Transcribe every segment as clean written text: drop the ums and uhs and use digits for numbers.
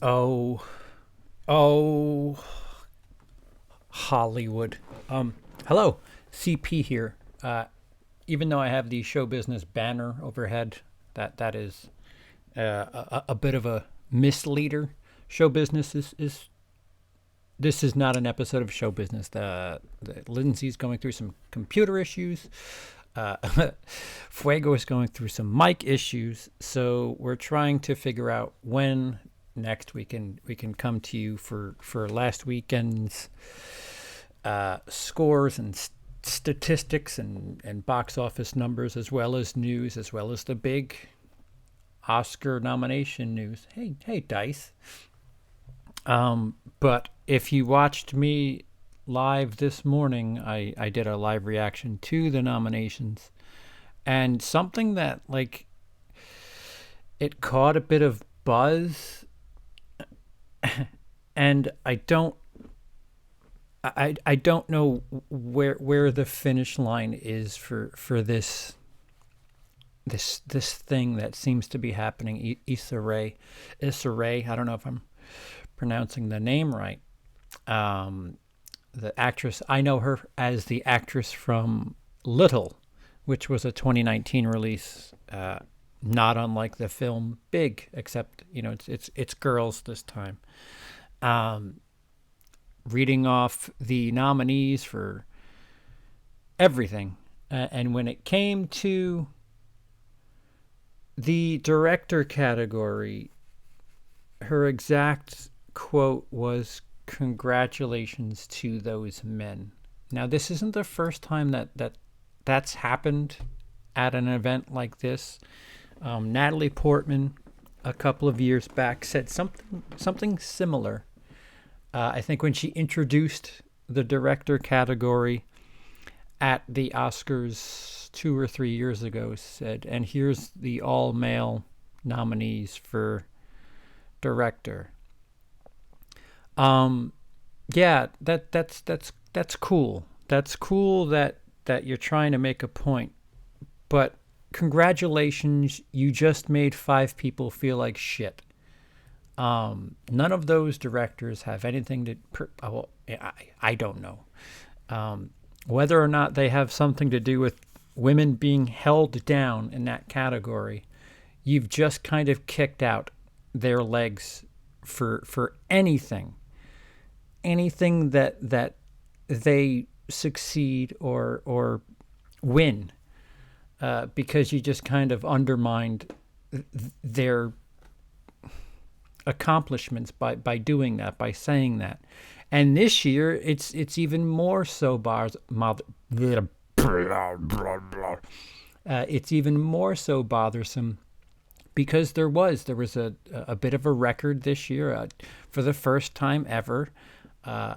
Oh, oh, Hollywood. Hello, CP here. Even though I have the show business banner overhead, that is a bit of a misleader. Show business is this is not an episode of show business. The Lindsey's going through some computer issues. Uh, Fuego is going through some mic issues, so we're trying to figure out when next we can come to you for last weekend's scores and statistics and box office numbers, as well as news, as well as the big Oscar nomination news. Hey, Dice. But if you watched me live this morning, I did a live reaction to the nominations, and something that like it caught a bit of buzz, and I don't know where the finish line is for this thing that seems to be happening. Issa Rae. I don't know if I'm pronouncing the name right. Um, the actress, I know her as the actress from Little, which was a 2019 release. Not unlike the film Big, except it's girls this time. Um, Reading off the nominees for everything, and when it came to the director category, her exact quote was, "Congratulations to those men." Now, this isn't the first time that's happened at an event like this. Natalie Portman, a couple of years back, said something similar. I think when she introduced the director category at the Oscars 2 or 3 years ago, said, "And here's the all male nominees for director." Um, yeah, that's cool. That's cool that you're trying to make a point. But congratulations, you just made five people feel like shit. None of those directors have anything to. Well, I don't know whether or not they have something to do with women being held down in that category. You've just kind of kicked out their legs for anything that they succeed or win, because you just kind of undermined their accomplishments by doing that, by saying that. And this year it's even more so it's even more so bothersome because there was a bit of a record this year, for the first time ever. uh,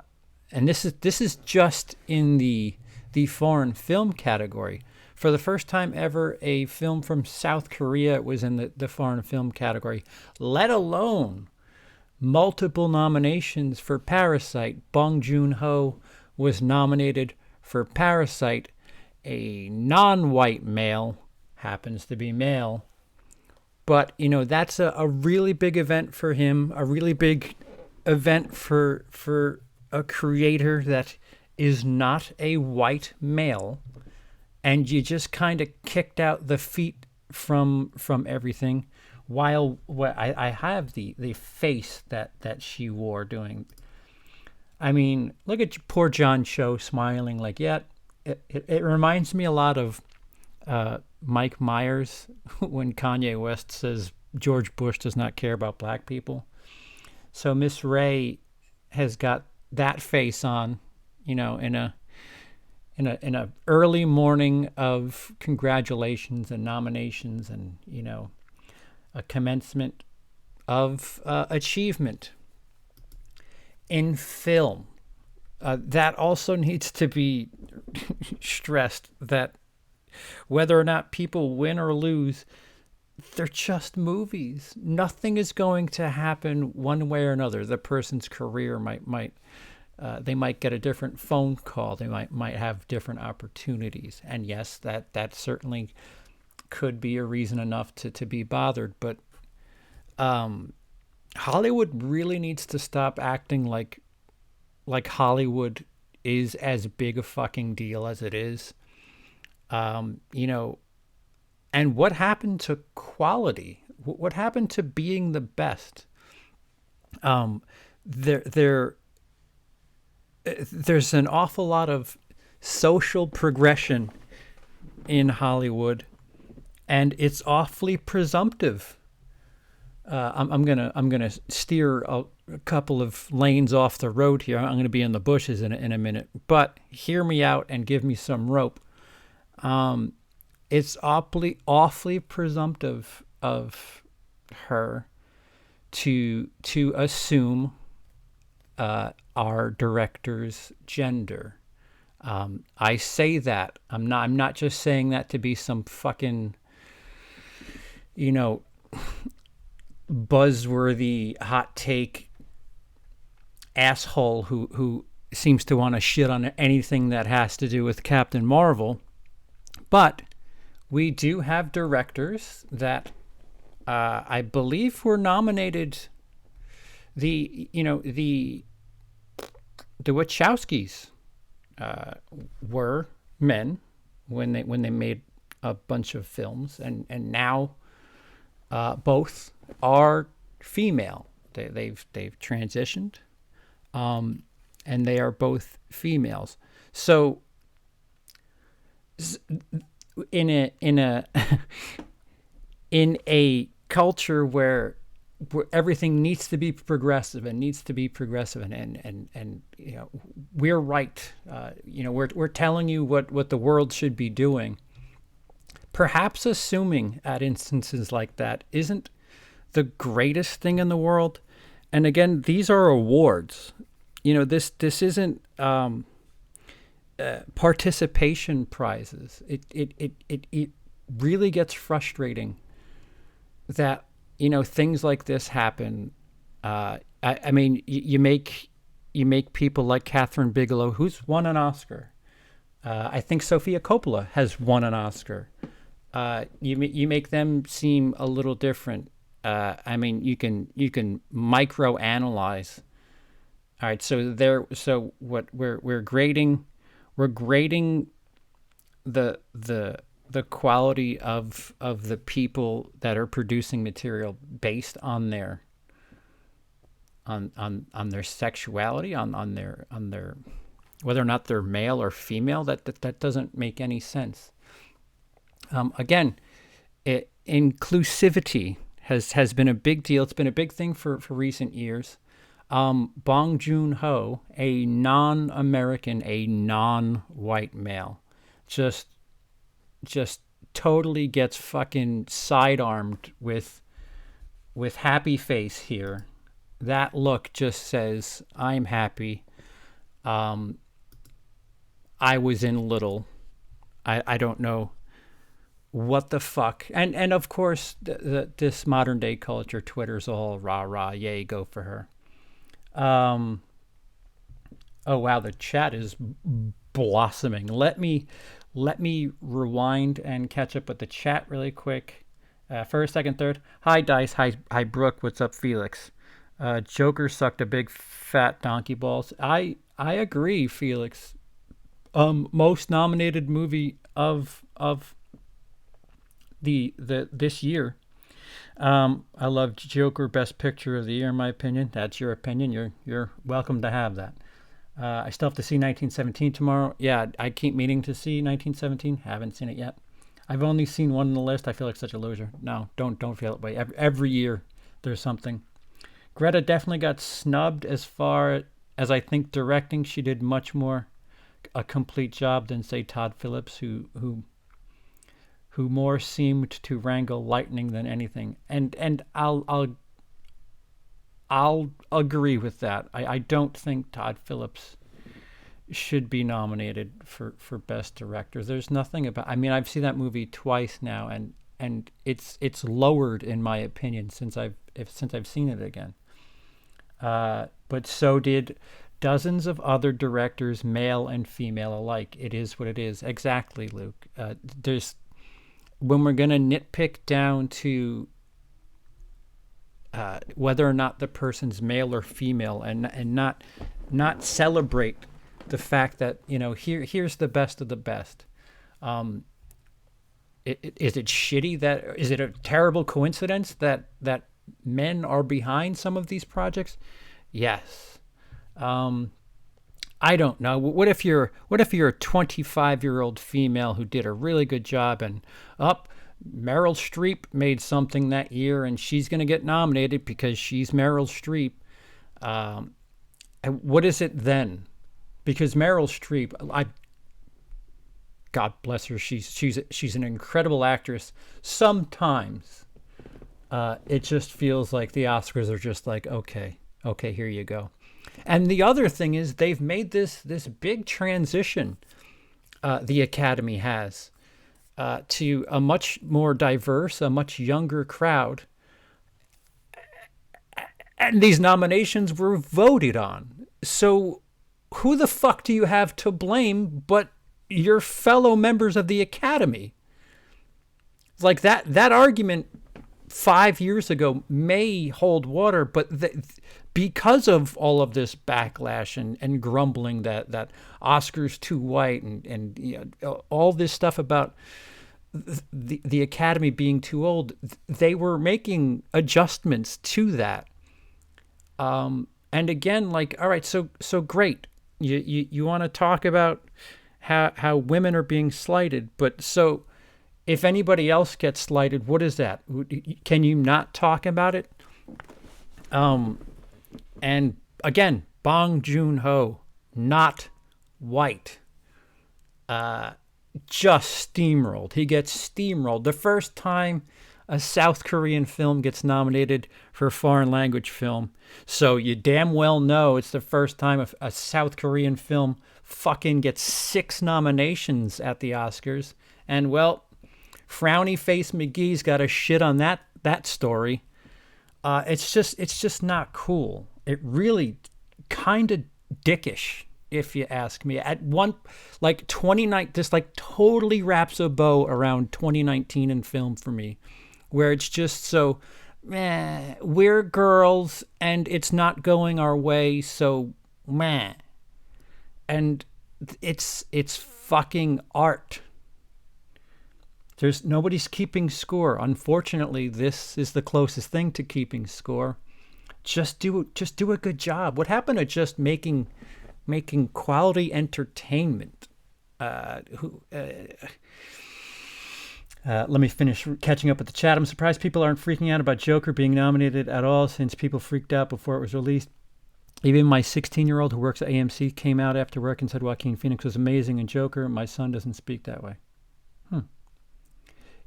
and this is just in the foreign film category. For the first time ever, a film from South Korea was in the foreign film category, let alone multiple nominations for Parasite. Bong Joon Ho was nominated for Parasite, a non white male, happens to be male. But, that's a really big event for him, a really big event for a creator that is not a white male. And you just kind of kicked out the feet from everything. While I have the face that she wore doing. I mean, look at poor John Cho smiling like, yeah. It reminds me a lot of Mike Myers when Kanye West says George Bush does not care about black people. So Miss Ray has got that face on, in a early morning of congratulations and nominations, and a commencement of achievement in film. That also needs to be stressed, that whether or not people win or lose, they're just movies. Nothing is going to happen one way or another. The person's career might they might get a different phone call. They might have different opportunities, and yes, that certainly could be a reason enough to be bothered. But Hollywood really needs to stop acting like Hollywood is as big a fucking deal as it is. You know, and what happened to quality? What happened to being the best? Um, there, there, there's an awful lot of social progression in Hollywood, and it's awfully presumptive. I'm gonna steer a couple of lanes off the road here. I'm gonna be in the bushes in a minute, but hear me out and give me some rope. Um, it's awfully presumptive of her to assume our director's gender. I say that I'm not just saying that to be some fucking, you know, buzzworthy hot take asshole who seems to want to shit on anything that has to do with Captain Marvel. But we do have directors that I believe were nominated. The Wachowskis were men when they made a bunch of films, and now both are female. They've transitioned, and they are both females. So in a in a culture where everything needs to be progressive and you know, we're right. You know, we're telling you what the world should be doing. Perhaps assuming at instances like that isn't the greatest thing in the world. And again, these are awards. You know, this isn't participation prizes. It really gets frustrating that, you know, things like this happen. I mean, you make people like Catherine Bigelow, who's won an Oscar. I think Sofia Coppola has won an Oscar. You make them seem a little different. I mean, you can micro analyze. All right, so what we're grading the quality of the people that are producing material based on their on their sexuality, on their whether or not they're male or female. That doesn't make any sense. Again, inclusivity has been a big deal. It's been a big thing for recent years. Bong Joon-ho, a non-American, a non-white male, just totally gets fucking sidearmed with happy face here. That look just says, I'm happy. I was in Little. I don't know what the fuck. And of course, this modern day culture, Twitter's all rah rah, yay, go for her. Oh wow, the chat is blossoming. Let me rewind and catch up with the chat really quick. First, second, third. Hi Dice. Hi Brooke. What's up, Felix? Joker sucked a big fat donkey balls. I agree, Felix. Most nominated movie of the this year. I love Joker, best picture of the year in my opinion. That's your opinion. You're welcome to have that. I still have to see 1917 tomorrow. Yeah, I keep meaning to see 1917. Haven't seen it yet. I've only seen one on the list. I feel like such a loser. No, don't feel that way. Every year there's something. Greta definitely got snubbed as far as I think directing. She did much more a complete job than say Todd Phillips, who more seemed to wrangle lightning than anything. And I'll agree with that. I don't think Todd Phillips should be nominated for best director. There's nothing about. I mean, I've seen that movie twice now, and it's lowered in my opinion since I've seen it again. But so did dozens of other directors, male and female alike. It is what it is. Exactly, Luke. There's when we're gonna nitpick down to whether or not the person's male or female, and not celebrate the fact that, here's the best of the best. Is it shitty that, is it a terrible coincidence that men are behind some of these projects? Yes. I don't know. What if you're a 25-year-old female who did a really good job, and Meryl Streep made something that year and she's going to get nominated because she's Meryl Streep. What is it then? Because Meryl Streep, God bless her, she's an incredible actress. Sometimes it just feels like the Oscars are just like, okay, here you go. And the other thing is, they've made this big transition, the Academy has, to a much more diverse, a much younger crowd. And these nominations were voted on. So who the fuck do you have to blame but your fellow members of the Academy? Like that argument 5 years ago may hold water, but because of all of this backlash and grumbling that Oscar's too white, and all this stuff about the Academy being too old, they were making adjustments to that. And again, like, all right, so great. You want to talk about how women are being slighted, but so if anybody else gets slighted, what is that? Can you not talk about it? And again, Bong Joon-ho, not white, just steamrolled. He gets steamrolled. The first time a South Korean film gets nominated for a foreign language film, so you damn well know it's the first time a South Korean film fucking gets 6 nominations at the Oscars. And well, Frowny Face McGee's got a shit on that story. It's just not cool. It really kind of dickish, if you ask me. At one, like 29, this like totally wraps a bow around 2019 in film for me, where it's just so, we're girls and it's not going our way, so meh. And it's fucking art. Nobody's keeping score. Unfortunately, this is the closest thing to keeping score. Just do a good job. What happened to just making quality entertainment? Let me finish catching up with the chat. I'm surprised people aren't freaking out about Joker being nominated at all, since people freaked out before it was released. Even my 16-year-old who works at AMC came out after work and said Joaquin Phoenix was amazing in Joker. My son doesn't speak that way.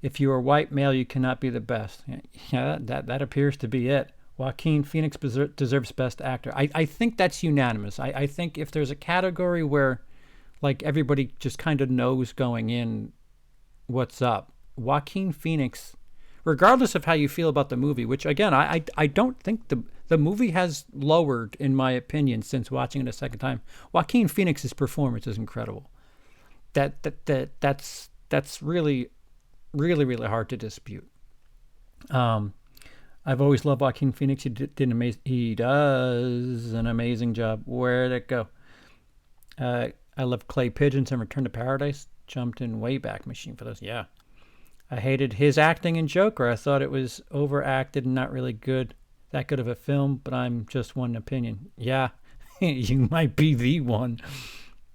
If you are white male, you cannot be the best. Yeah, that appears to be it. Joaquin Phoenix deserves Best Actor. I think that's unanimous. I think if there's a category where, like, everybody just kind of knows going in what's up, Joaquin Phoenix, regardless of how you feel about the movie, which, again, I don't think the movie has lowered, in my opinion, since watching it a second time. Joaquin Phoenix's performance is incredible. That's really, really, really hard to dispute. I've always loved Joaquin Phoenix. He does an amazing job. Where'd it go? I love Clay Pigeons and Return to Paradise. Jumped in Wayback Machine for those. Yeah. I hated his acting in Joker. I thought it was overacted and not really that good of a film, but I'm just one opinion. Yeah, you might be the one.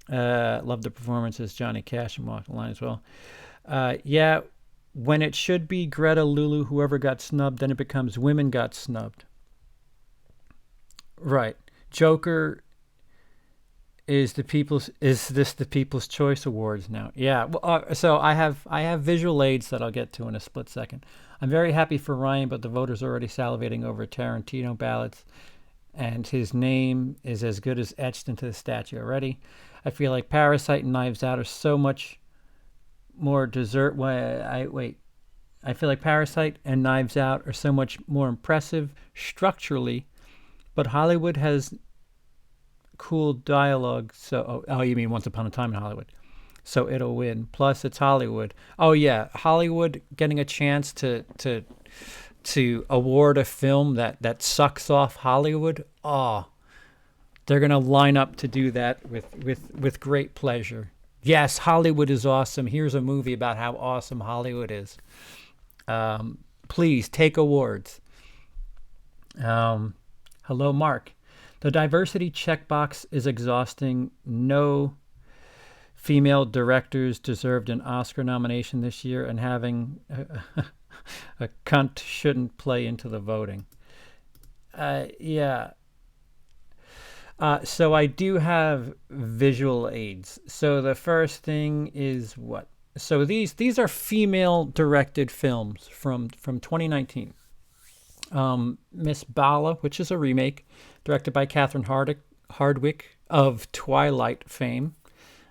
Love the performances. Johnny Cash and Walk the Line as well. Yeah. When it should be Greta, Lulu, whoever got snubbed, then it becomes women got snubbed. Right. Joker is the People's Choice Awards now? Yeah. Well, so I have visual aids that I'll get to in a split second. I'm very happy for Ryan, but the voters are already salivating over Tarantino ballots, and his name is as good as etched into the statue already. I feel like Parasite and Knives Out are so much more I feel like Parasite and Knives Out are so much more impressive structurally, but Hollywood has cool dialogue. So, you mean Once Upon a Time in Hollywood? So it'll win. Plus, it's Hollywood. Oh yeah, Hollywood getting a chance to to award a film that sucks off Hollywood, they're going to line up to do that with great pleasure. Yes, Hollywood is awesome. Here's a movie about how awesome Hollywood is. Please take awards. Hello, Mark. The diversity checkbox is exhausting. No female directors deserved an Oscar nomination this year, and having a cunt shouldn't play into the voting. Yeah. So I do have visual aids. So the first thing is what? So these are female-directed films from 2019. Miss Bala, which is a remake, directed by Catherine Hardwicke of Twilight fame.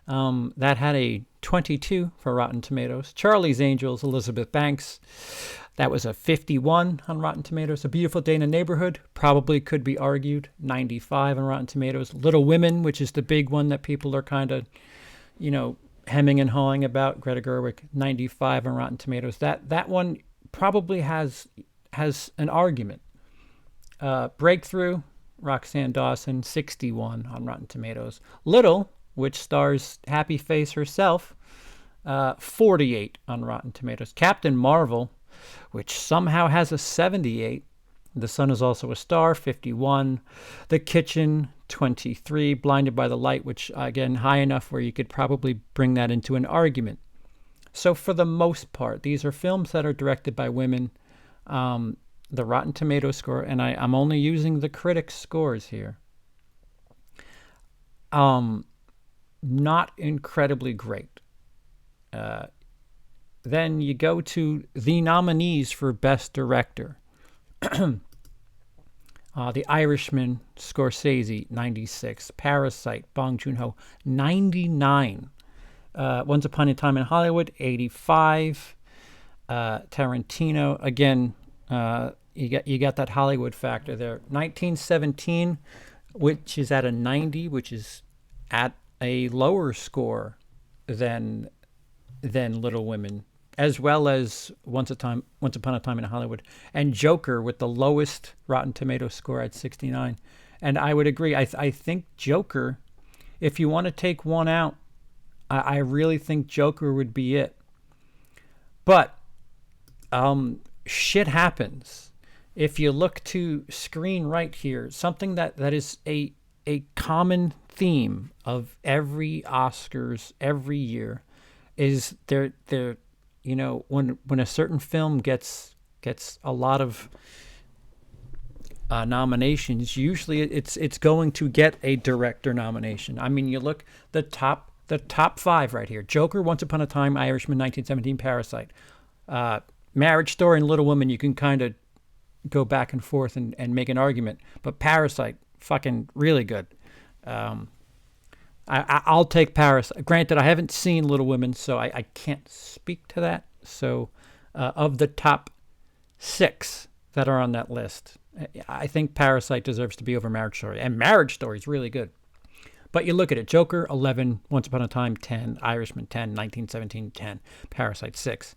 That had a 22 for Rotten Tomatoes. Charlie's Angels, Elizabeth Banks, that was a 51 on Rotten Tomatoes. A Beautiful Day in the Neighborhood, probably could be argued, 95 on Rotten Tomatoes. Little Women, which is the big one that people are kind of, hemming and hawing about. Greta Gerwig, 95 on Rotten Tomatoes. That one probably has an argument. Breakthrough, Roxanne Dawson, 61 on Rotten Tomatoes. Little, which stars Happy Face herself, 48 on Rotten Tomatoes. Captain Marvel, which somehow has a 78. The Sun is Also a Star, 51. The Kitchen, 23. Blinded by the Light, which, again, high enough where you could probably bring that into an argument. So for the most part, these are films that are directed by women. The Rotten Tomatoes score, and I'm only using the critics' scores here, not incredibly great. Then you go to the nominees for Best Director. The Irishman, Scorsese, 96. Parasite, Bong Joon-ho, 99. Once Upon a Time in Hollywood, 85. Tarantino, again, you got that Hollywood factor there. 1917, which is at a 90, which is at a lower score than Little Women, as well as Once Upon a Time in Hollywood, and Joker with the lowest Rotten Tomatoes score at 69. And I would agree. I think Joker, if you want to take one out, I really think Joker would be it. But shit happens. If you look to screen right here, something that is a common theme of every Oscars every year is they're when a certain film gets a lot of nominations, usually it's going to get a director nomination. I mean, you look the top five right here: Joker, Once Upon a Time, Irishman, 1917, Parasite, Marriage Story, and Little Women. You can kind of go back and forth and make an argument, but Parasite, fucking really good. I'll take Parasite. Granted, I haven't seen Little Women, so I can't speak to that. So of the top 6 that are on that list, I think Parasite deserves to be over Marriage Story. And Marriage Story is really good. But you look at it: Joker, 11, Once Upon a Time, 10, Irishman, 10, 1917, 10, Parasite, 6.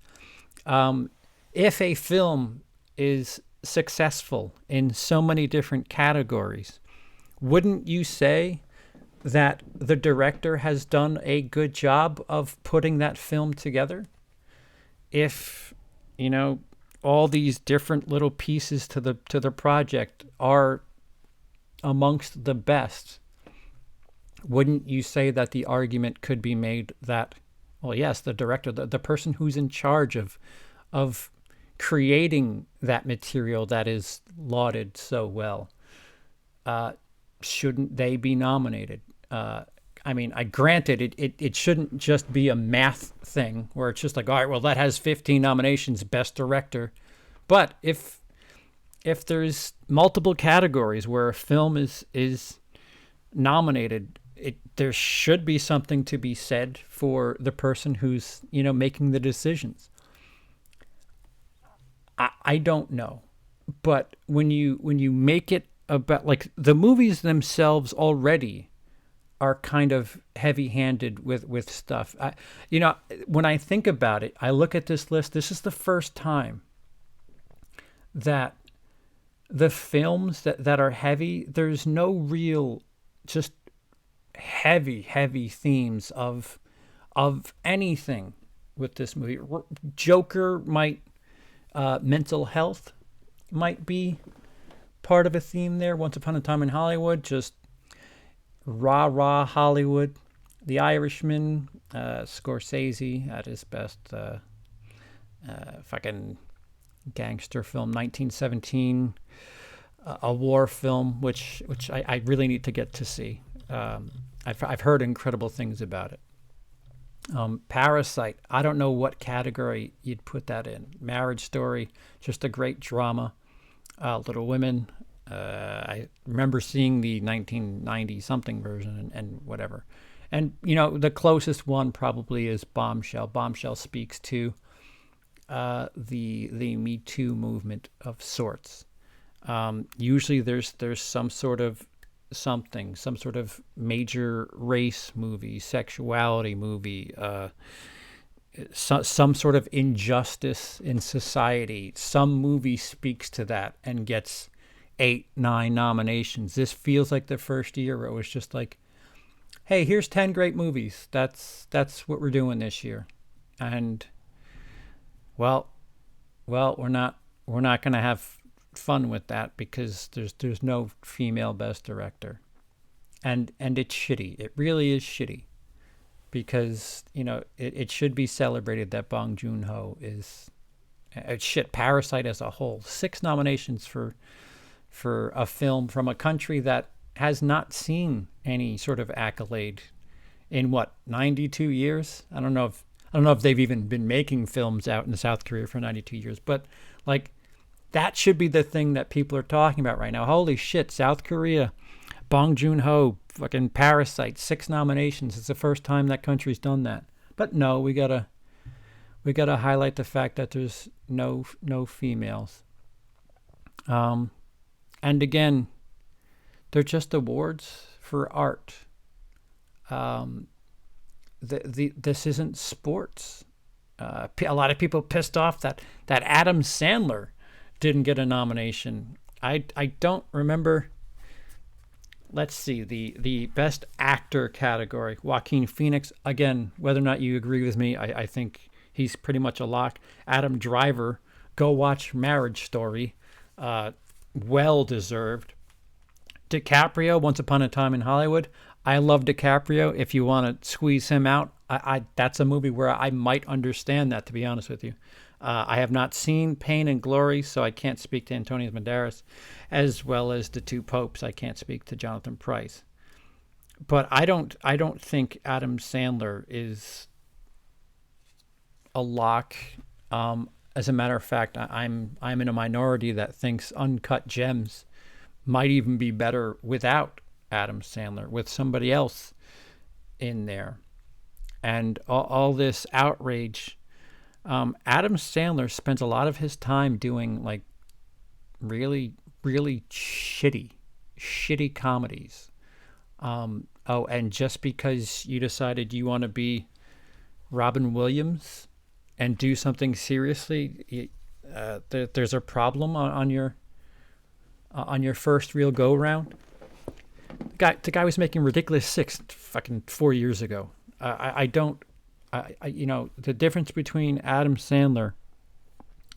If a film is successful in so many different categories, wouldn't you say that the director has done a good job of putting that film together? If, all these different little pieces to the project are amongst the best, wouldn't you say that the argument could be made that, well, yes, the director, the person who's in charge of creating that material that is lauded so well, shouldn't they be nominated? Granted, it shouldn't just be a math thing where it's just like, all right, well, that has 15 nominations, Best Director. But if there's multiple categories where a film is nominated, there should be something to be said for the person who's, making the decisions. I don't know. But when you make it about, like, the movies themselves already are kind of heavy-handed with stuff. When I think about it, I look at this list. This is the first time that the films that are heavy, there's no real just heavy themes of anything with this movie. Joker might mental health might be part of a theme there. Once Upon a Time in Hollywood, just rah Hollywood. The Irishman, Scorsese at his best, fucking gangster film, 1917, a war film, which I really need to get to see. I've heard incredible things about it. Parasite, I don't know what category you'd put that in. Marriage Story, just a great drama. Little Women, I remember seeing the 1990 something version and whatever. And, the closest one probably is Bombshell. Bombshell speaks to the Me Too movement of sorts. Usually there's some sort of some sort of major race movie, sexuality movie, some sort of injustice in society. Some movie speaks to that and gets 8, 9 nominations. This feels like the first year where it was just like, hey, here's 10 great movies. That's what we're doing this year. And well, we're not going to have fun with that because there's no female best director. And it's shitty. It really is shitty. Because, it should be celebrated that Bong Joon-ho is Parasite as a whole. 6 nominations for a film from a country that has not seen any sort of accolade in 92 years. I don't know if they've even been making films out in South Korea for 92 years, but like that should be the thing that people are talking about right now. Holy shit, South Korea, Bong Joon-ho, fucking Parasite, 6 nominations. It's the first time that country's done that. But no, we gotta highlight the fact that there's no females. And again, they're just awards for art. This isn't sports. A lot of people pissed off that Adam Sandler didn't get a nomination. I don't remember. Let's see, the best actor category. Joaquin Phoenix, again, whether or not you agree with me, I think he's pretty much a lock. Adam Driver, go watch Marriage Story. Well deserved. DiCaprio, Once Upon a Time in Hollywood. I love DiCaprio. If you want to squeeze him out, that's a movie where I might understand that, to be honest with you. I have not seen Pain and Glory, so I can't speak to Antonio Banderas, as well as The Two Popes. I can't speak to Jonathan Pryce. But I don't think Adam Sandler is a lock. As a matter of fact, I'm in a minority that thinks Uncut Gems might even be better without Adam Sandler, with somebody else in there. And all this outrage. Adam Sandler spends a lot of his time doing like really shitty comedies. And just because you decided you want to be Robin Williams and do something seriously, there's a problem on your first real go round. The guy was making Ridiculous Six fucking 4 years ago. The difference between Adam Sandler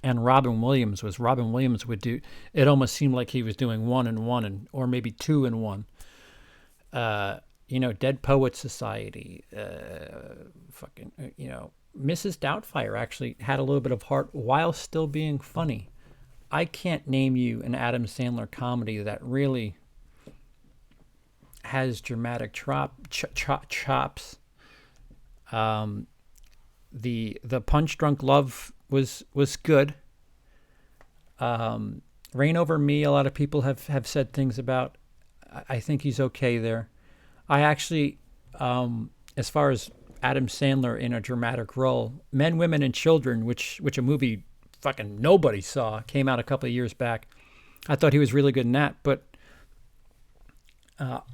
and Robin Williams was Robin Williams would do, it almost seemed like he was doing 1 and 1 or maybe 2 and 1. Dead Poets Society, Mrs. Doubtfire actually had a little bit of heart while still being funny. I can't name you an Adam Sandler comedy that really has dramatic chops. The Punch Drunk Love was good. Reign Over Me, a lot of people have said things about. I think he's okay there. I actually, as far as Adam Sandler in a dramatic role, Men, Women, and Children, which a movie fucking nobody saw, came out a couple of years back. I thought he was really good in that, but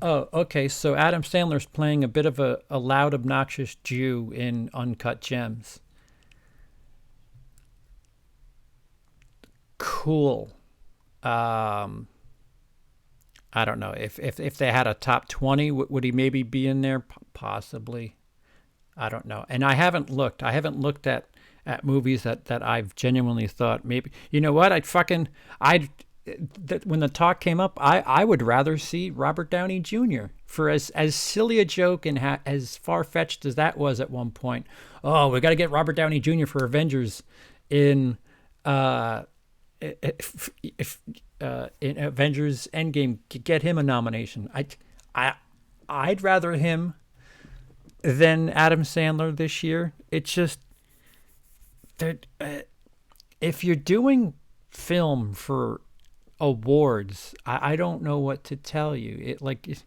okay, so Adam Sandler's playing a bit of a loud, obnoxious Jew in Uncut Gems. cool. Um, I don't know if they had a top 20, would he maybe be in there? Possibly. I don't know. And I haven't looked. I haven't looked at movies that I've genuinely thought maybe. You know what? I that when the talk came up, I would rather see Robert Downey Jr. for as silly a joke and as far fetched as that was at one point. Oh, we got to get Robert Downey Jr. for Avengers in uh if in Avengers Endgame, get him a nomination. I I'd rather him than Adam Sandler this year. It's just that if you're doing film for awards, I don't know what to tell you. It like it's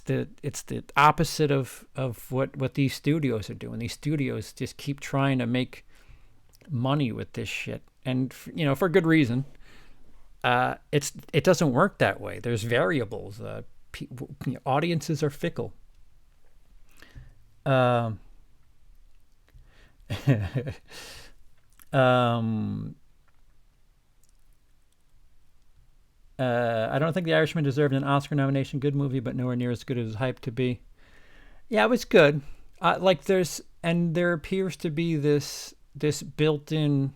the opposite of what these studios are doing. These studios just keep trying to make money with this shit, and for good reason. It doesn't work that way. There's variables. Audiences are fickle. Um, um, I don't think The Irishman deserved an Oscar nomination. Good movie, but nowhere near as good as it was hyped to be. Yeah, it was good. There appears to be this built-in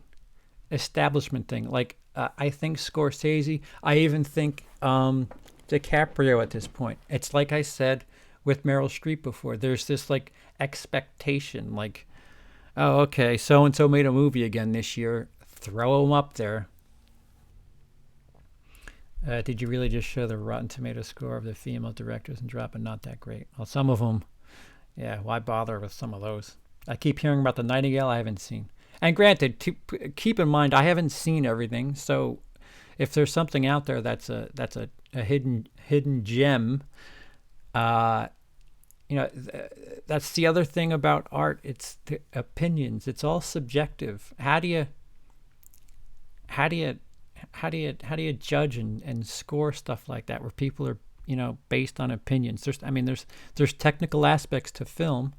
establishment thing. Like I think Scorsese. I even think DiCaprio at this point. It's like I said with Meryl Streep before. There's this like expectation, like, oh, okay, so and so made a movie again this year. Throw them up there. Did you really just show the Rotten Tomato score of the female directors and drop a not that great? Well, some of them, yeah. Why bother with some of those? I keep hearing about the Nightingale. I haven't seen. And granted, keep in mind, I haven't seen everything. So, if there's something out there that's a hidden gem, uh, that's the other thing about art. It's the opinions. It's all subjective. How do you judge and score stuff like that where people are based on opinions? There's technical aspects to film,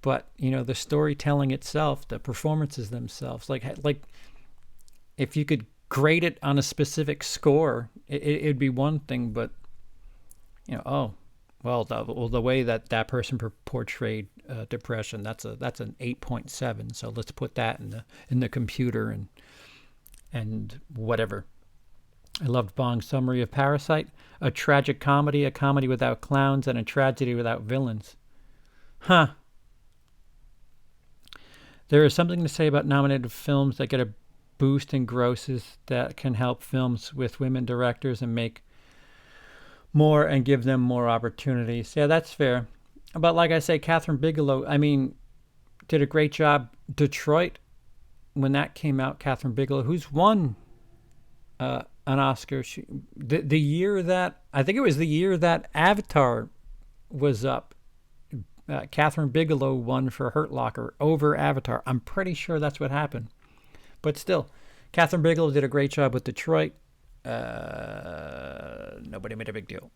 but the storytelling itself, the performances themselves, like if you could grade it on a specific score, it'd be one thing, but oh, well, the way that person portrayed depression, that's an 8.7. So let's put that in the computer and whatever. I loved Bong's summary of Parasite: a tragic comedy, a comedy without clowns, and a tragedy without villains. Huh. There is something to say about nominated films that get a boost in grosses that can help films with women directors and make more and give them more opportunities. Yeah, that's fair. But like I say, Catherine Bigelow, did a great job. Detroit, when that came out, Catherine Bigelow, who's won an Oscar, the year that, I think it was the year that Avatar was up, Catherine Bigelow won for Hurt Locker over Avatar. I'm pretty sure that's what happened. But still, Catherine Bigelow did a great job with Detroit. Nobody made a big deal.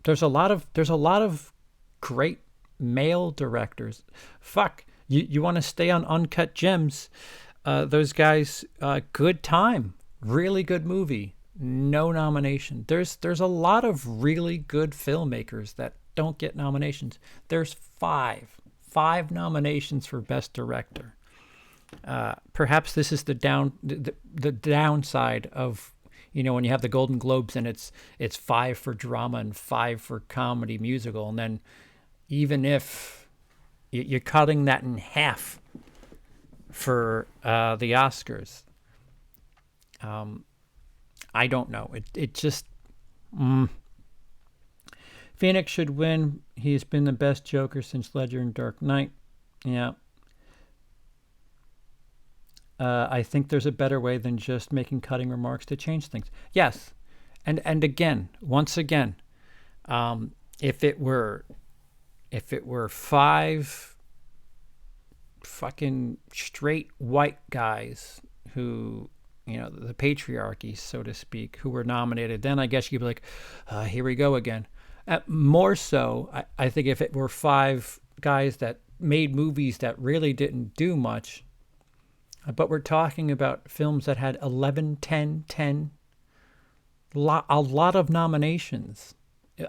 There's a lot of great male directors. Fuck, you want to stay on Uncut Gems? Those guys, Good Time, really good movie, no nomination. There's a lot of really good filmmakers that don't get nominations. There's five nominations for Best Director. Perhaps this is the downside of when you have the Golden Globes and it's 5 for drama and 5 for comedy musical, and then even if you're cutting that in half for the Oscars, I don't know. It just Phoenix should win. He's been the best Joker since Ledger and Dark Knight. Yeah. I think there's a better way than just making cutting remarks to change things. Yes, and again, once again, if it were 5 fucking straight white guys who, the patriarchy, so to speak, who were nominated, then I guess you'd be like, here we go again. More so, I think if it were 5 guys that made movies that really didn't do much, But we're talking about films that had 11, 10, 10, a lot of nominations.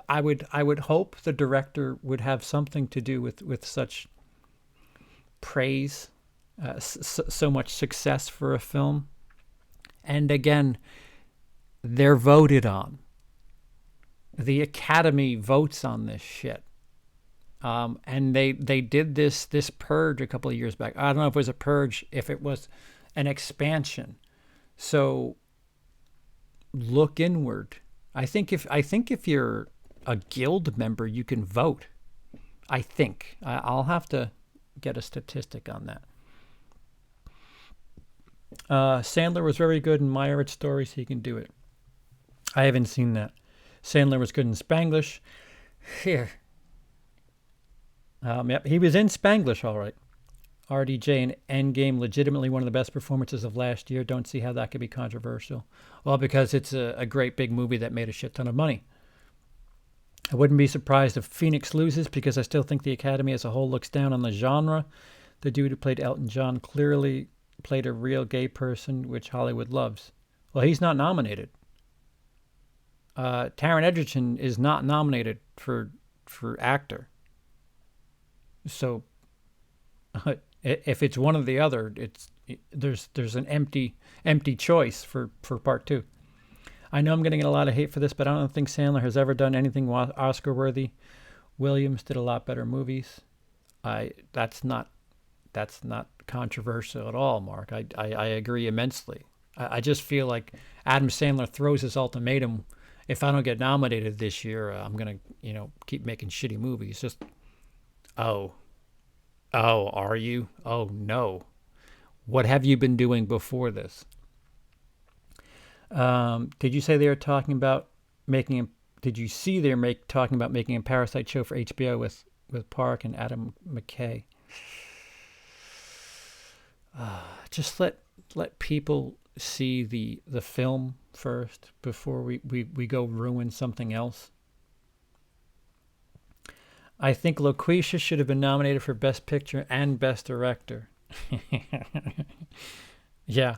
I would hope the director would have something to do with such praise, so much success for a film. And again, they're voted on. The Academy votes on this shit. And they did this purge a couple of years back. I don't know if it was a purge, if it was an expansion. So look inward. I think if you're a guild member, you can vote. I think I'll have to get a statistic on that. Sandler was very good in My Average Stories. He can do it. I haven't seen that. Sandler was good in Spanglish. Here. Yep, he was in Spanglish, all right. RDJ and Endgame, legitimately one of the best performances of last year. Don't see how that could be controversial. Well, because it's a great big movie that made a shit ton of money. I wouldn't be surprised if Phoenix loses, because I still think the Academy as a whole looks down on the genre. The dude who played Elton John clearly played a real gay person, which Hollywood loves. Well, he's not nominated. Taron Egerton is not nominated for actor. So if it's one or the other, there's an empty choice for part two. I know I'm going to get a lot of hate for this, but I don't think Sandler has ever done anything Oscar worthy. Williams did a lot better movies. That's not controversial at all, Mark. I agree immensely. I just feel like Adam Sandler throws his ultimatum: if I don't get nominated this year, I'm gonna keep making shitty movies. Just oh, are you? Oh no, what have you been doing before this? Did you say they were talking about making? Did you see they're talking about making a Parasite show for HBO with Park and Adam McKay? Just let people see the film first before we go ruin something else. I think LaQuisha should have been nominated for Best Picture and Best Director. Yeah.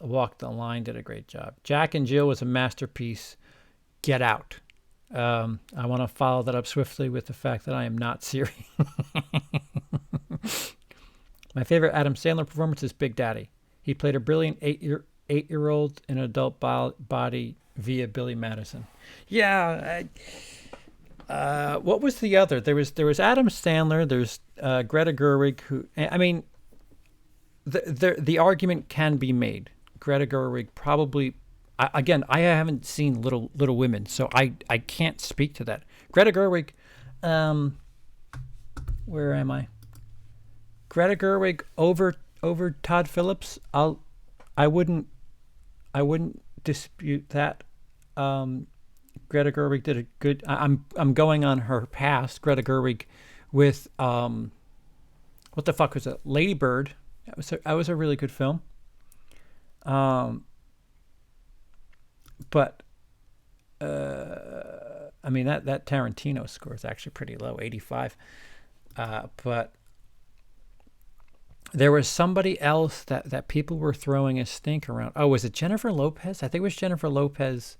Walk the Line did a great job. Jack and Jill was a masterpiece. Get Out. I want to follow that up swiftly with the fact that I am not serious. My favorite Adam Sandler performance is Big Daddy. He played a brilliant eight-year-old in an adult body via Billy Madison. Yeah. What was the other? There was Adam Sandler. There's Greta Gerwig. Who, I mean, the argument can be made. Greta Gerwig probably. Again, I haven't seen Little Women, so I can't speak to that. Greta Gerwig. Where am I? Greta Gerwig over Todd Phillips. I wouldn't dispute that. Greta Gerwig did a good. I'm going on her past. Greta Gerwig with what the fuck was it? Lady Bird. That was a really good film. But I mean that Tarantino score is actually pretty low, 85. But there was somebody else that people were throwing a stink around. Oh, was it Jennifer Lopez? I think it was Jennifer Lopez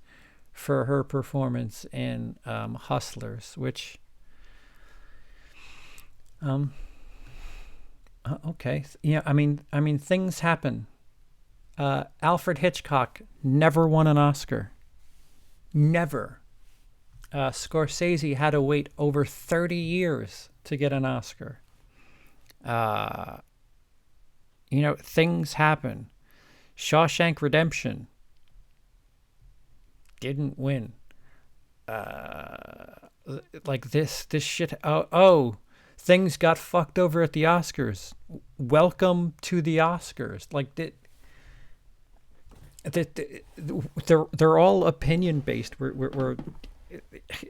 for her performance in Hustlers, which okay. Yeah, I mean things happen. Alfred Hitchcock never won an Oscar. Never. Scorsese had to wait over 30 years to get an Oscar. Things happen. Shawshank Redemption didn't win. Like this shit. Oh, things got fucked over at the Oscars. Welcome to the Oscars. Like they're all opinion based.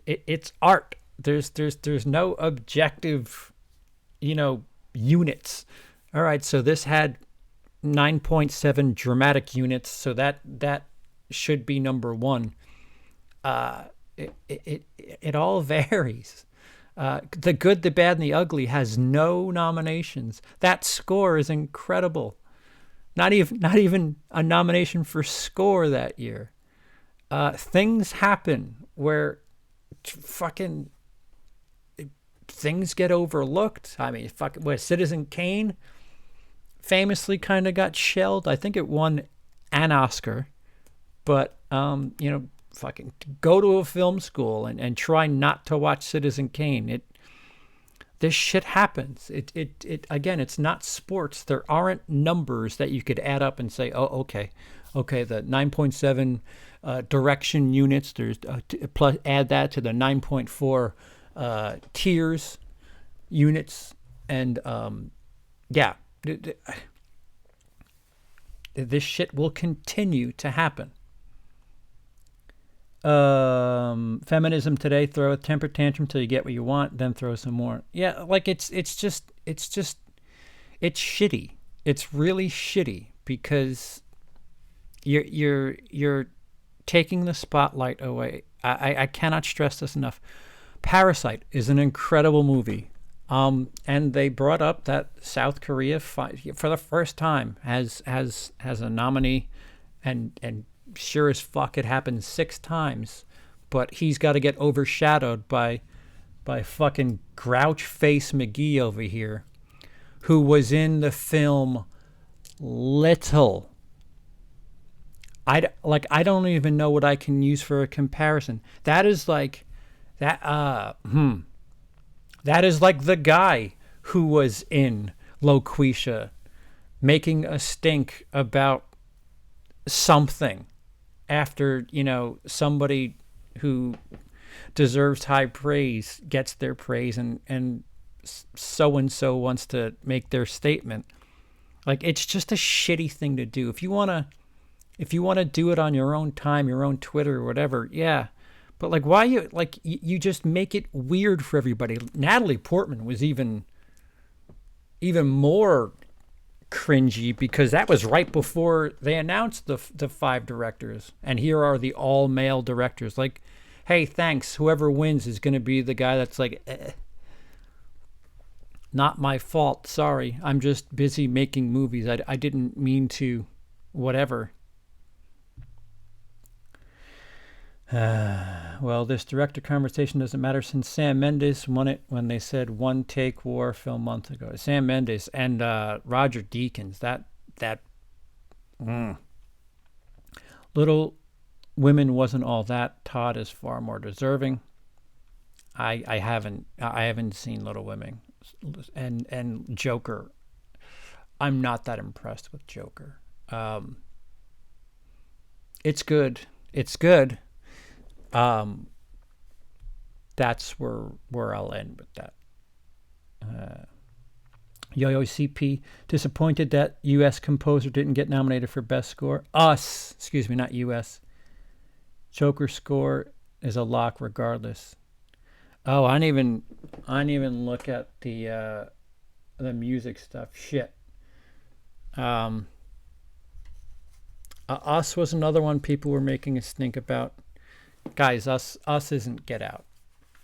It's art. There's no objective, units. All right, so this had 9.7 dramatic units, so that should be number one. It all varies. The Good, the Bad, and the Ugly has no nominations. That score is incredible. Not even a nomination for score that year. Things happen where fucking things get overlooked. I mean, fucking, where Citizen Kane famously kind of got shelled. I think it won an Oscar, but fucking go to a film school and try not to watch Citizen Kane. This shit happens. It again, it's not sports. There aren't numbers that you could add up and say, oh, okay, the 9.7 direction units. There's plus add that to the 9.4 tiers units, and yeah, this shit will continue to happen. Feminism today: throw a temper tantrum till you get what you want, then throw some more. Yeah, like it's shitty. It's really shitty because you're taking the spotlight away. I cannot stress this enough. Parasite is an incredible movie. And they brought up that South Korea for the first time has a nominee, and sure as fuck it happened 6 times, but he's got to get overshadowed by fucking Grouch Face McGee over here, who was in the film Little. I don't even know what I can use for a comparison. That is like that. That is like the guy who was in Loquisha making a stink about something after, somebody who deserves high praise gets their praise, and so-and-so wants to make their statement. Like, it's just a shitty thing to do. If you want to do it on your own time, your own Twitter or whatever, yeah. But like, why you just make it weird for everybody. Natalie Portman was even more cringy because that was right before they announced the 5 directors, and here are the all-male directors. Like, hey, thanks. Whoever wins is going to be the guy that's like, not my fault. Sorry, I'm just busy making movies. I didn't mean to, whatever. Well, this director conversation doesn't matter since Sam Mendes won it when they said one take war film a month ago. Sam Mendes and Roger Deakins. That Little Women wasn't all that. Todd is far more deserving. I haven't seen Little Women, and Joker. I'm not that impressed with Joker. It's good. It's good. That's where I'll end with that. Yo-Yo CP, disappointed that U.S. composer didn't get nominated for best score. Not U.S. Joker score is a lock regardless. Oh, I didn't even look at the music stuff. Shit. Us was another one people were making a stink about. Guys, Us isn't Get Out.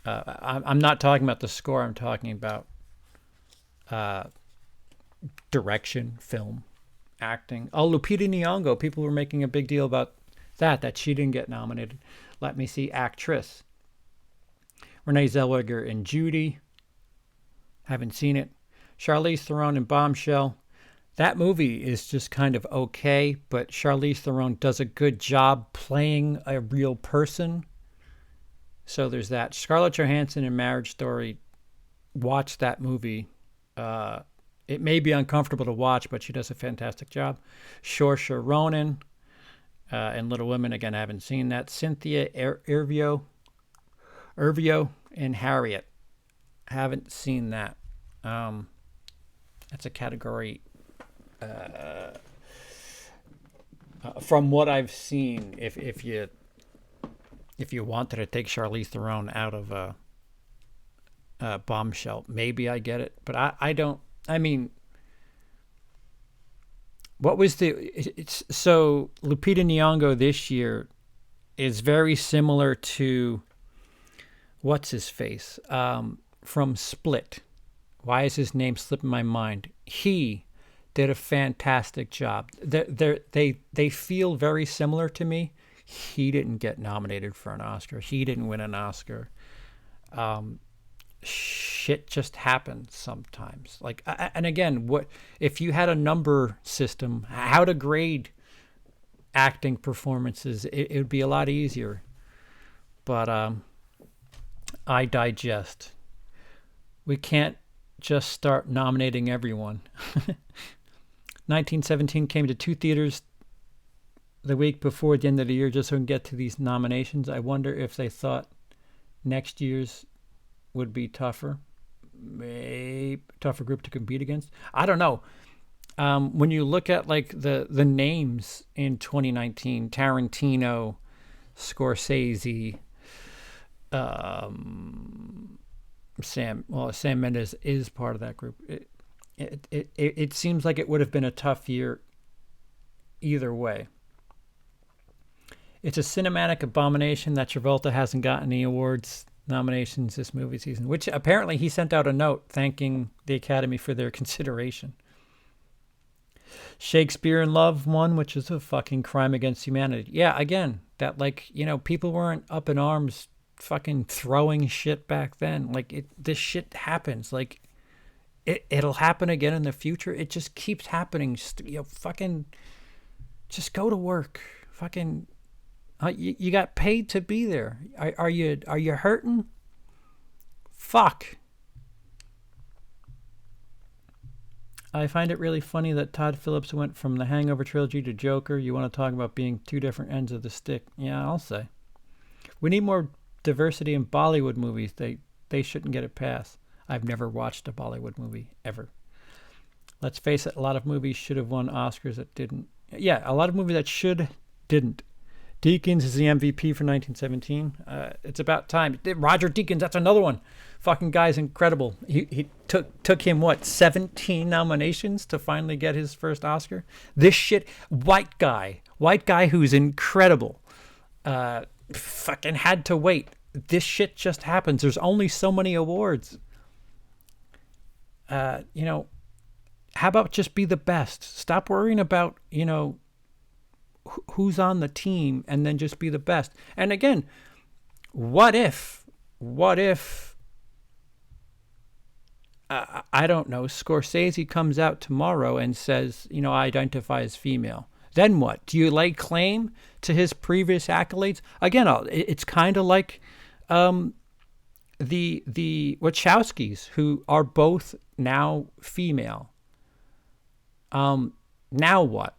I'm not talking about the score. I'm talking about direction, film, acting. Oh, Lupita Nyong'o. People were making a big deal about that she didn't get nominated. Let me see. Actress. Renee Zellweger in Judy. Haven't seen it. Charlize Theron in Bombshell. That movie is just kind of okay, but Charlize Theron does a good job playing a real person. So there's that. Scarlett Johansson in Marriage Story. Watch that movie. It may be uncomfortable to watch, but she does a fantastic job. Saoirse Ronan in Little Women. Again, I haven't seen that. Cynthia Erivo in Harriet. Haven't seen that. That's a category... from what I've seen, if you wanted to take Charlize Theron out of Bombshell, maybe I get it, but I don't. I mean, what was so Lupita Nyong'o this year is very similar to what's his face, from Split. Why is his name slipping my mind? He did a fantastic job. They feel very similar to me. He didn't get nominated for an Oscar. He didn't win an Oscar. Shit just happens sometimes. Like, and again, what if you had a number system, how to grade acting performances? It would be a lot easier. But I digest. We can't just start nominating everyone. 1917 came to 2 theaters the week before the end of the year just so we can get to these nominations. I wonder if they thought next year's would be tougher. Maybe tougher group to compete against. I don't know. When you look at like the names in 2019, Tarantino, Scorsese, Sam Mendes is part of that group. It seems like it would have been a tough year either way. It's a cinematic abomination that Travolta hasn't gotten any awards nominations this movie season, which apparently he sent out a note thanking the Academy for their consideration. Shakespeare in Love won, which is a fucking crime against humanity. Yeah, again, that like, people weren't up in arms fucking throwing shit back then. Like this shit happens. Like it'll happen again in the future. It just keeps happening. Fucking just go to work. Fucking you got paid to be there. Are you hurting? Fuck. I find it really funny that Todd Phillips went from the Hangover trilogy to Joker. You want to talk about being two different ends of the stick? Yeah, I'll say. We need more diversity in Bollywood movies. They shouldn't get a pass. I've never watched a Bollywood movie ever. Let's face it, a lot of movies should have won Oscars that didn't. Yeah, a lot of movies that didn't. Deakins is the MVP for 1917. It's about time. Roger Deakins, that's another one. Fucking guy's incredible. He took him, 17 nominations to finally get his first Oscar? This shit, white guy who's incredible. Fucking had to wait. This shit just happens. There's only so many awards. How about just be the best? Stop worrying about, who's on the team and then just be the best. And again, what if I don't know, Scorsese comes out tomorrow and says, I identify as female. Then what? Do you lay claim to his previous accolades? Again, it's kind of like the Wachowskis, who are both now female. Now what?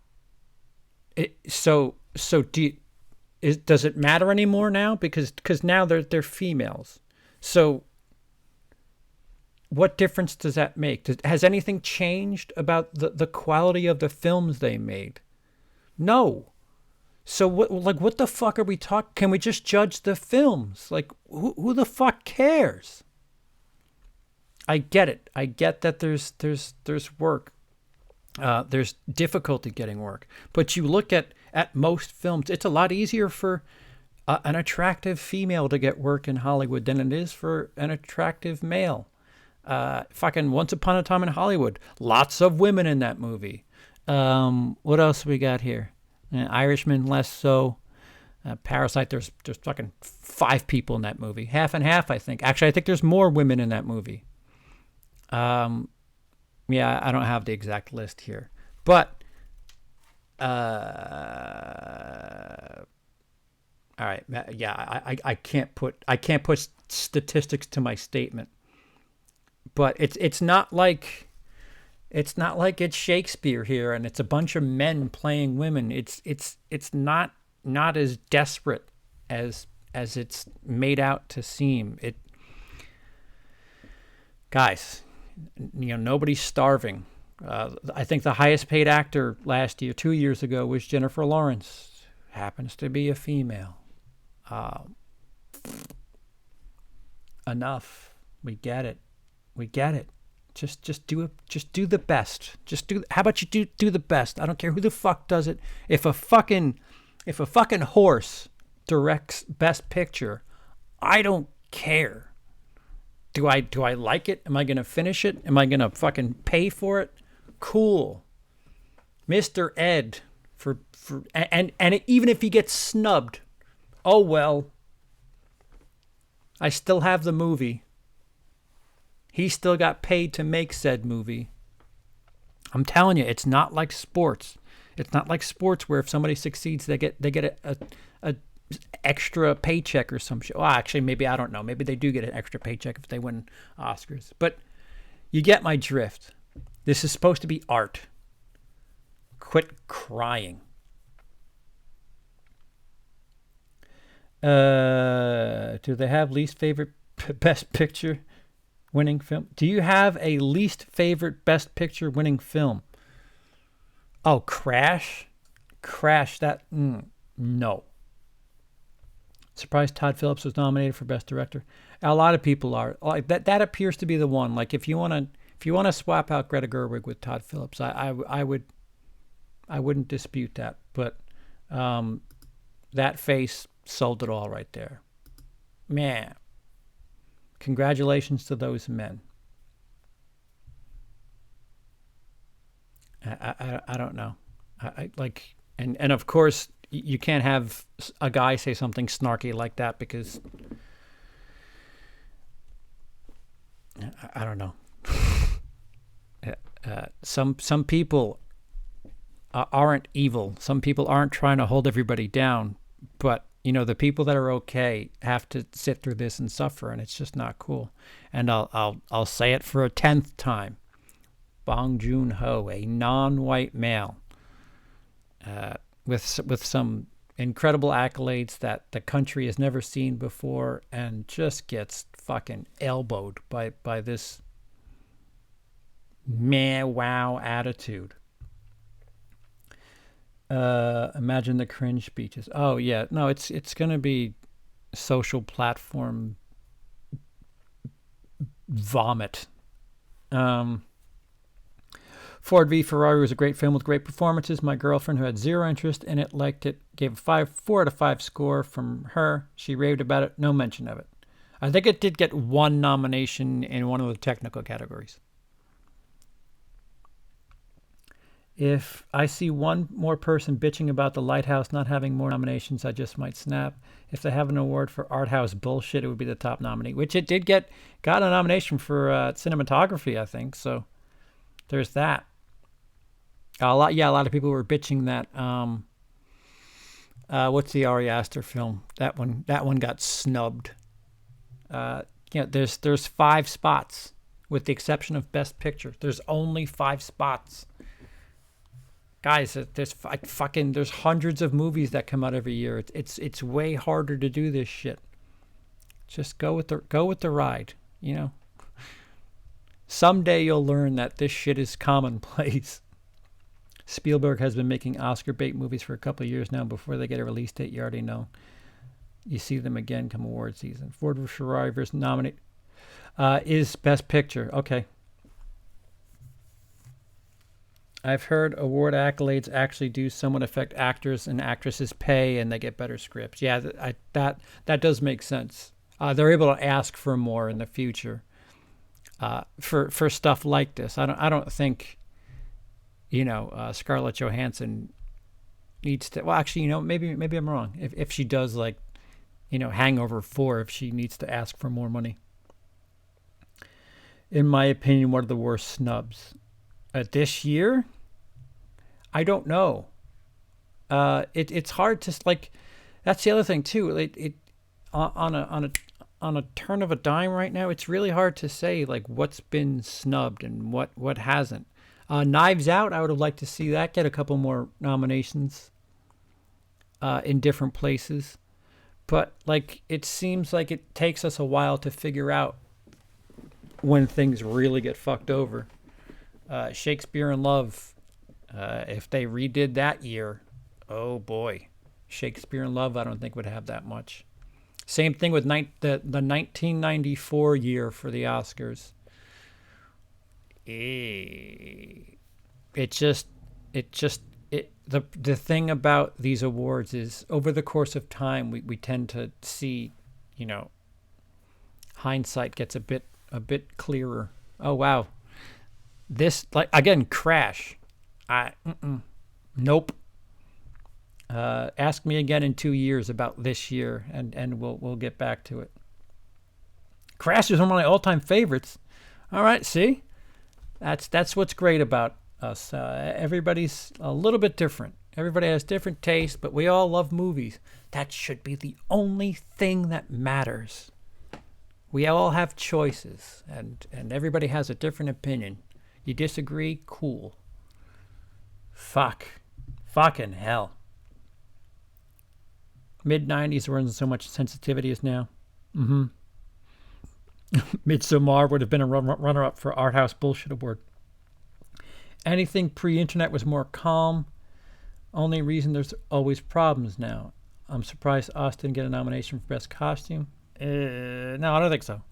Does it matter anymore now? Because now they're females. So what difference does that make? Has anything changed about the quality of the films they made? No. So what the fuck are we talking? Can we just judge the films? Like who the fuck cares? I get it. I get that there's work. There's difficulty getting work. But you look at most films, it's a lot easier for an attractive female to get work in Hollywood than it is for an attractive male. Fucking Once Upon a Time in Hollywood, lots of women in that movie. What else we got here? Irishman, less so. Parasite, there's fucking 5 people in that movie. Half and half, I think. Actually, I think there's more women in that movie. Yeah, I don't have the exact list here. But, all right. Yeah, I can't put statistics to my statement. But it's not like it's Shakespeare here and it's a bunch of men playing women. It's not as desperate as it's made out to seem. Guys, nobody's starving. I think the highest paid actor last year, 2 years ago, was Jennifer Lawrence. Happens to be a female. Enough. We get it. Just do it. Just do the best. How about you do the best? I don't care who the fuck does it. If a fucking horse directs Best Picture, I don't care. Do I like it? Am I gonna finish it? Am I gonna fucking pay for it? Cool. Mr. Ed and even if he gets snubbed, oh well. I still have the movie. He still got paid to make said movie. I'm telling you, it's not like sports. It's not like sports where if somebody succeeds, they get a extra paycheck or some shit. Well, actually, maybe I don't know. Maybe they do get an extra paycheck if they win Oscars. But you get my drift. This is supposed to be art. Quit crying. Do they have least favorite best picture winning film? Do you have a least favorite best picture winning film? Oh, Crash? Crash, that, no. Surprised Todd Phillips was nominated for best director. A lot of people are. Like that appears to be the one. Like if you want to swap out Greta Gerwig with Todd Phillips, I wouldn't dispute that. But that face sold it all right there. Man, congratulations to those men. I don't know. I like, and of course you can't have a guy say something snarky like that because I don't know. Some people aren't evil. Some people aren't trying to hold everybody down, but the people that are okay have to sit through this and suffer, and it's just not cool. And I'll say it for a 10th time. Bong Joon-ho, a non-white male, with some incredible accolades that the country has never seen before, and just gets fucking elbowed by this meh wow attitude. Imagine the cringe speeches. Oh yeah, no, it's gonna be social platform vomit. Ford v Ferrari was a great film with great performances. My girlfriend, who had zero interest in it, liked it. Gave a 4 out of 5 score from her. She raved about it. No mention of it. I think it did get one nomination in one of the technical categories. If I see one more person bitching about The Lighthouse not having more nominations, I just might snap. If they have an award for art house bullshit, it would be the top nominee, which it did got a nomination for cinematography, I think. So there's that. A lot of people were bitching that. What's the Ari Aster film? That one got snubbed. There's 5 spots, with the exception of Best Picture. There's only 5 spots. Guys, there's hundreds of movies that come out every year. It's way harder to do this shit. Just go with the ride, Someday you'll learn that this shit is commonplace. Spielberg has been making Oscar bait movies for a couple of years now. Before they get a release date, you already know. You see them again come award season. Ford v Ferrari versus nominate is Best Picture. Okay. I've heard award accolades actually do somewhat affect actors and actresses' pay, and they get better scripts. Yeah, that does make sense. They're able to ask for more in the future for stuff like this. I don't think Scarlett Johansson needs to. Well, actually, maybe I'm wrong. If she does Hangover 4, if she needs to ask for more money. In my opinion, one of the worst snubs this year. I don't know. It's hard to That's the other thing too. It on a turn of a dime right now. It's really hard to say what's been snubbed and what hasn't. Knives Out, I would have liked to see that get a couple more nominations in different places. But it seems like it takes us a while to figure out when things really get fucked over. Shakespeare in Love, if they redid that year, oh boy. Shakespeare in Love, I don't think would have that much. Same thing with the 1994 year for the Oscars. The thing about these awards is over the course of time we tend to see, hindsight gets a bit a bit clearer. Oh wow, this like again Crash. Nope. Ask me again in 2 years about this year, and we'll get back to it. Crash is one of my all-time favorites. All right, see, that's what's great about us. Everybody's a little bit different. Everybody has different tastes, but we all love movies. That should be the only thing that matters. We all have choices, and everybody has a different opinion. You disagree? Cool. Fucking hell. Mid-90s weren't so much sensitivity as now. Midsommar would have been a runner-up for Art House Bullshit Award. Anything pre-internet was more calm. Only reason there's always problems now. I'm surprised Austin get a nomination for Best Costume. No, I don't think so.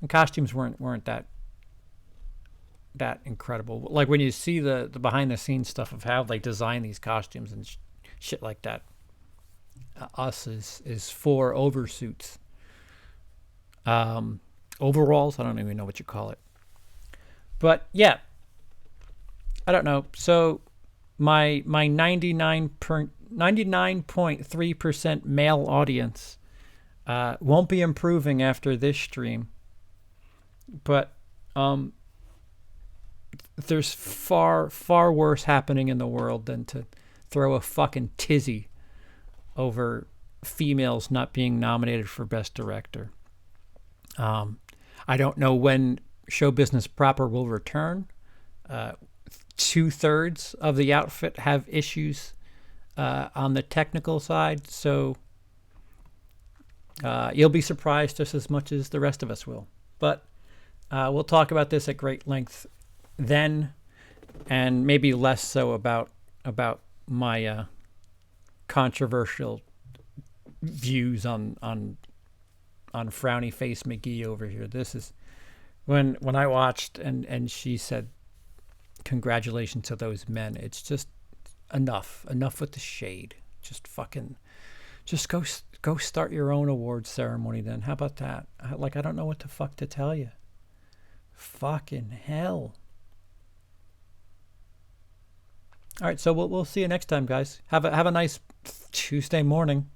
And costumes weren't that incredible. Like when you see the behind-the-scenes stuff of how they design these costumes and shit like that. Us is for oversuits. Overalls, I don't even know what you call it. But yeah, I don't know. So my 99.3% male audience won't be improving after this stream. But there's far worse happening in the world than to throw a fucking tizzy over females not being nominated for Best Director. I don't know when Show Business Proper will return. 2/3 of the outfit have issues on the technical side, so you'll be surprised just as much as the rest of us will. But we'll talk about this at great length then, and maybe less so about my controversial views on Frowny Face McGee over here. This is when I watched and she said congratulations to those men. It's just enough with the shade. Just go start your own awards ceremony then. How about that? I don't know what the fuck to tell you. Fucking hell. All right, so we'll see you next time, guys. Have a nice Tuesday morning.